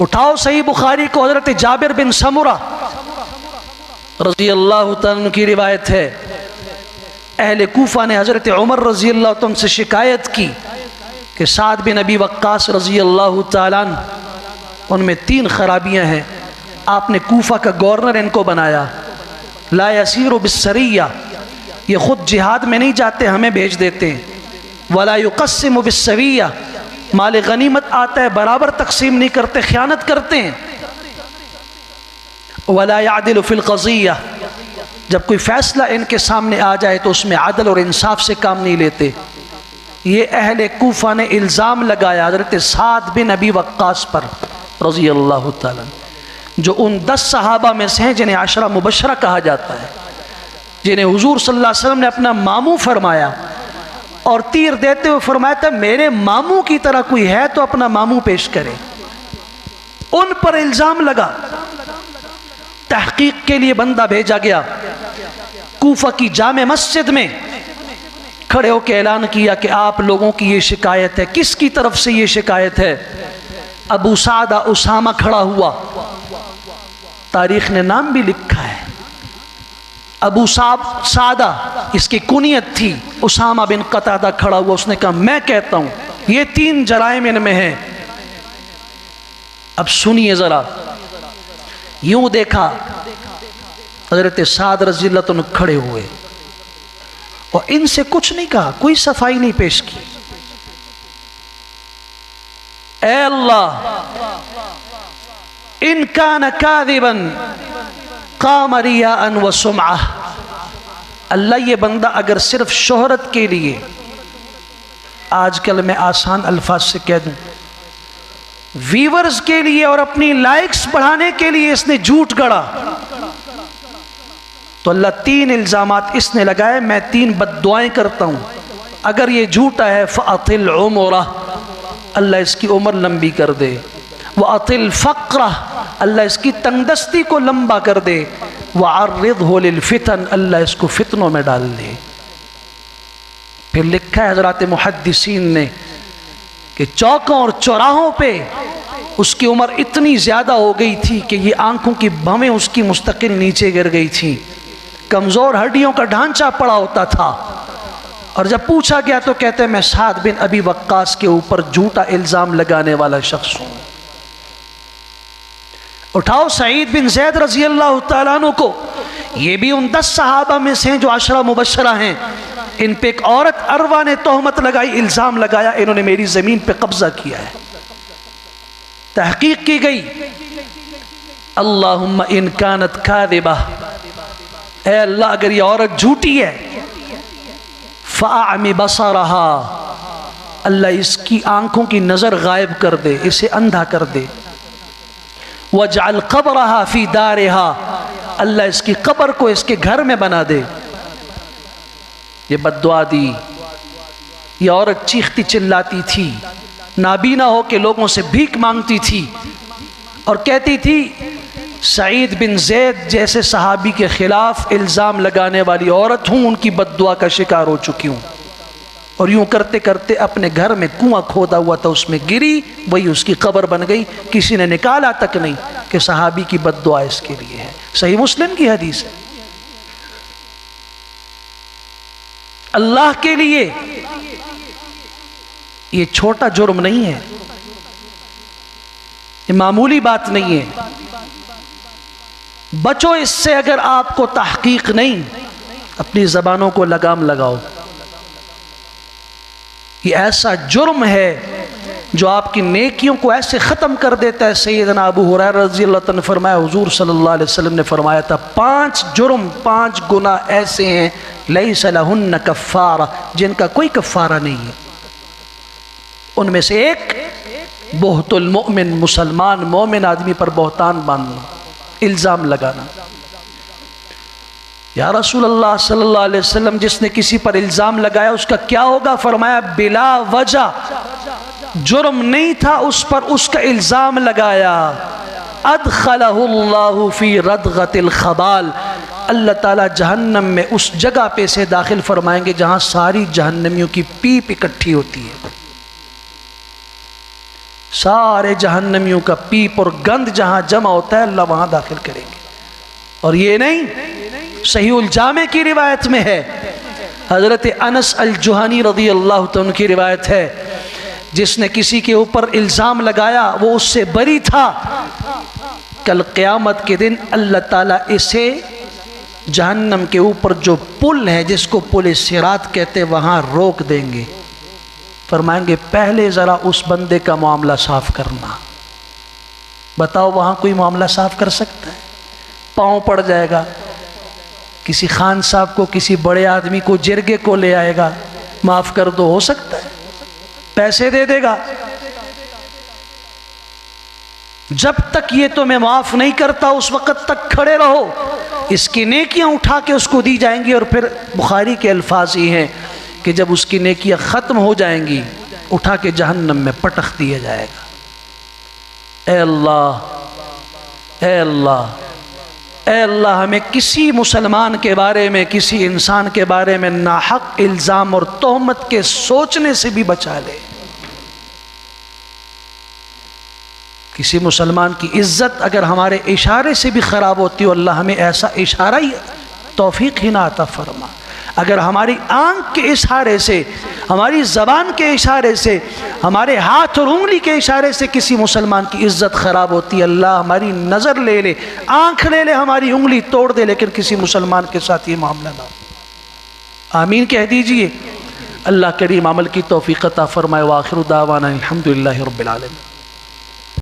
اٹھاؤ صحیح بخاری کو، حضرت جابر بن سمرہ رضی اللہ تعالیٰ عنہ کی روایت ہے، اہل کوفہ نے حضرت عمر رضی اللہ تعالیٰ عنہ سے شکایت کی کہ سعد بن ابی وقاص رضی اللہ تعالیٰ عنہ ان میں 3 خرابیاں ہیں، آپ نے کوفہ کا گورنر ان کو بنایا، لا یسیر بالسریہ، یہ خود جہاد میں نہیں جاتے، ہمیں بھیج دیتے ہیں، ولا یقسم بالسویہ، مال غنیمت آتا ہے برابر تقسیم نہیں کرتے، خیانت کرتے ہیں، ولا يعدل فی القضیہ، جب کوئی فیصلہ ان کے سامنے آ جائے تو اس میں عدل اور انصاف سے کام نہیں لیتے۔ یہ اہل کوفہ نے الزام لگایا حضرت سعد بن ابی وقاص پر رضی اللہ تعالیٰ عنہ، جو ان 10 صحابہ میں سے ہیں جنہیں 10 مبشرہ کہا جاتا ہے، جنہیں حضور صلی اللہ علیہ وسلم نے اپنا ماموں فرمایا اور تیر دیتے ہوئے فرمایا تھا میرے ماموں کی طرح کوئی ہے تو اپنا ماموں پیش کرے۔ ان پر الزام لگا، تحقیق کے لیے بندہ بھیجا گیا، کوفہ کی جامع مسجد میں کھڑے ہو کے اعلان کیا کہ آپ لوگوں کی یہ شکایت ہے۔ کس کی طرف سے یہ شکایت ہے؟ ابو سعدہ اسامہ کھڑا ہوا، تاریخ نے نام بھی لکھا ہے، ابو سعدہ اس کی کنیت تھی، اسامہ بن قتادہ کھڑا ہوا، اس نے کہا میں کہتا ہوں یہ 3 جرائم ان میں ہیں۔ اب سنیے ذرا، یوں دیکھا حضرت سعد رضی اللہ عنہ کھڑے ہوئے اور ان سے کچھ نہیں کہا، کوئی صفائی نہیں پیش کی۔ اے اللہ ان کان کاذبا قام ریاء و سمعہ، اللہ یہ بندہ اگر صرف شہرت کے لیے، آج کل میں آسان الفاظ سے کہہ دوں، ویورز کے لیے اور اپنی لائکس بڑھانے کے لیے اس نے جھوٹ گڑا، تو اللہ 3 الزامات اس نے لگائے، میں 3 بد دعائیں کرتا ہوں، اگر یہ جھوٹا ہے فَأَطِلْ عُمُرَهُ، اللہ اس کی عمر لمبی کر دے، وَأَطِلْ فَقْرَهُ، اللہ اس کی تنگدستی کو لمبا کر دے، وَعَرِّضْهُ لِلْفِتَنِ، اللہ اس کو فتنوں میں ڈال دے۔ پھر لکھا ہے حضرات محدثین نے کہ چوکوں اور چوراہوں پہ اس کی عمر اتنی زیادہ ہو گئی تھی کہ یہ آنکھوں کی بھویں اس کی مستقل نیچے گر گئی تھی، کمزور ہڈیوں کا ڈھانچہ پڑا ہوتا تھا، اور جب پوچھا گیا تو کہتے ہیں میں سعد بن ابی وقاص کے اوپر جھوٹا الزام لگانے والا شخص ہوں۔ اٹھاؤ سعید بن زید رضی اللہ تعالیٰ عنہ کو، یہ بھی ان 10 صحابہ میں سے ہیں جو 10 مبشرہ ہیں، ان پہ ایک عورت عروہ نے تہمت لگائی، الزام لگایا انہوں نے میری زمین پہ قبضہ کیا ہے، تحقیق کی گئی، اللہم ان کانت کاذبہ، اے اللہ اگر یہ عورت جھوٹی ہے فَأَعْمِ بَصَرَهَا، اللہ اس کی آنکھوں کی نظر غائب کر دے، اسے اندھا کر دے، وَاجْعَلْ قَبْرَهَا فِي دَارِهَا، اللہ اس کی قبر کو اس کے گھر میں بنا دے۔ یہ بد دعا دی، یہ عورت چیختی چلاتی تھی، نابینا ہو کے لوگوں سے بھیک مانگتی تھی اور کہتی تھی سعید بن زید جیسے صحابی کے خلاف الزام لگانے والی عورت ہوں، ان کی بد دعا کا شکار ہو چکی ہوں، اور یوں کرتے کرتے اپنے گھر میں کنواں کھودا ہوا تھا اس میں گری، وہی اس کی قبر بن گئی، کسی نے نکالا تک نہیں کہ صحابی کی بد دعا اس کے لیے ہے۔ صحیح مسلم کی حدیث ہے۔ اللہ کے لیے یہ چھوٹا جرم نہیں ہے، یہ معمولی بات نہیں ہے، بچو اس سے۔ اگر آپ کو تحقیق نہیں، اپنی زبانوں کو لگام لگاؤ، یہ ایسا جرم ہے جو آپ کی نیکیوں کو ایسے ختم کر دیتا ہے۔ سیدنا ابو ہریرہ رضی اللہ عنہ نے فرمایا، حضور صلی اللہ علیہ وسلم نے فرمایا تھا 5 جرم، 5 گناہ ایسے ہیں لیس لہن کفارہ، جن کا کوئی کفارہ نہیں ہے۔ ان میں سے ایک بہت المؤمن، مسلمان مومن آدمی پر بہتان باندھنا، الزام لگانا۔ یا رسول اللہ صلی اللہ علیہ وسلم جس نے کسی پر الزام لگایا اس کا کیا ہوگا؟ فرمایا بلا وجہ، جرم نہیں تھا اس پر، اس کا الزام لگایا، ادخلہ اللہ فی ردغۃ الخبال، اللہ تعالیٰ جہنم میں اس جگہ پہ سے داخل فرمائیں گے جہاں ساری جہنمیوں کی پیپ اکٹھی ہوتی ہے۔ سارے جہنمیوں کا پیپ اور گند جہاں جمع ہوتا ہے اللہ وہاں داخل کریں گے۔ اور یہ نہیں، صحیح الجامع کی روایت میں ہے، حضرت انس الجہنی رضی اللہ عنہ کی روایت ہے، جس نے کسی کے اوپر الزام لگایا وہ اس سے بری تھا، کل قیامت کے دن اللہ تعالیٰ اسے جہنم کے اوپر جو پل ہے جس کو پل صراط کہتے وہاں روک دیں گے، فرمائیں گے پہلے ذرا اس بندے کا معاملہ صاف کرنا۔ بتاؤ وہاں کوئی معاملہ صاف کر سکتا ہے؟ پاؤں پڑ جائے گا، کسی خان صاحب کو، کسی بڑے آدمی کو، جرگے کو لے آئے گا، معاف کر دو، ہو سکتا ہے؟ پیسے دے دے گا، جب تک یہ تمہیں معاف نہیں کرتا اس وقت تک کھڑے رہو، اس کی نیکیاں اٹھا کے اس کو دی جائیں گی، اور پھر بخاری کے الفاظ ہی ہیں کہ جب اس کی نیکیاں ختم ہو جائیں گی اٹھا کے جہنم میں پٹخ دیا جائے گا۔ اے اللہ، اے اللہ، اے اللہ، ہمیں کسی مسلمان کے بارے میں، کسی انسان کے بارے میں ناحق الزام اور تہمت کے سوچنے سے بھی بچا لے۔ کسی مسلمان کی عزت اگر ہمارے اشارے سے بھی خراب ہوتی ہو، اللہ ہمیں ایسا اشارہ ہی توفیق ہی نہ عطا فرما۔ اگر ہماری آنکھ کے اشارے سے، ہماری زبان کے اشارے سے، ہمارے ہاتھ اور انگلی کے اشارے سے کسی مسلمان کی عزت خراب ہوتی ہے، اللہ ہماری نظر لے لے، آنکھ لے لے، ہماری انگلی توڑ دے، لیکن کسی مسلمان کے ساتھ یہ معاملہ نہ ہو۔ آمین کہہ دیجئے۔ اللہ کریم عمل کی توفیق عطا فرمائے۔ وآخر دعوانا الحمدللہ رب العالمین۔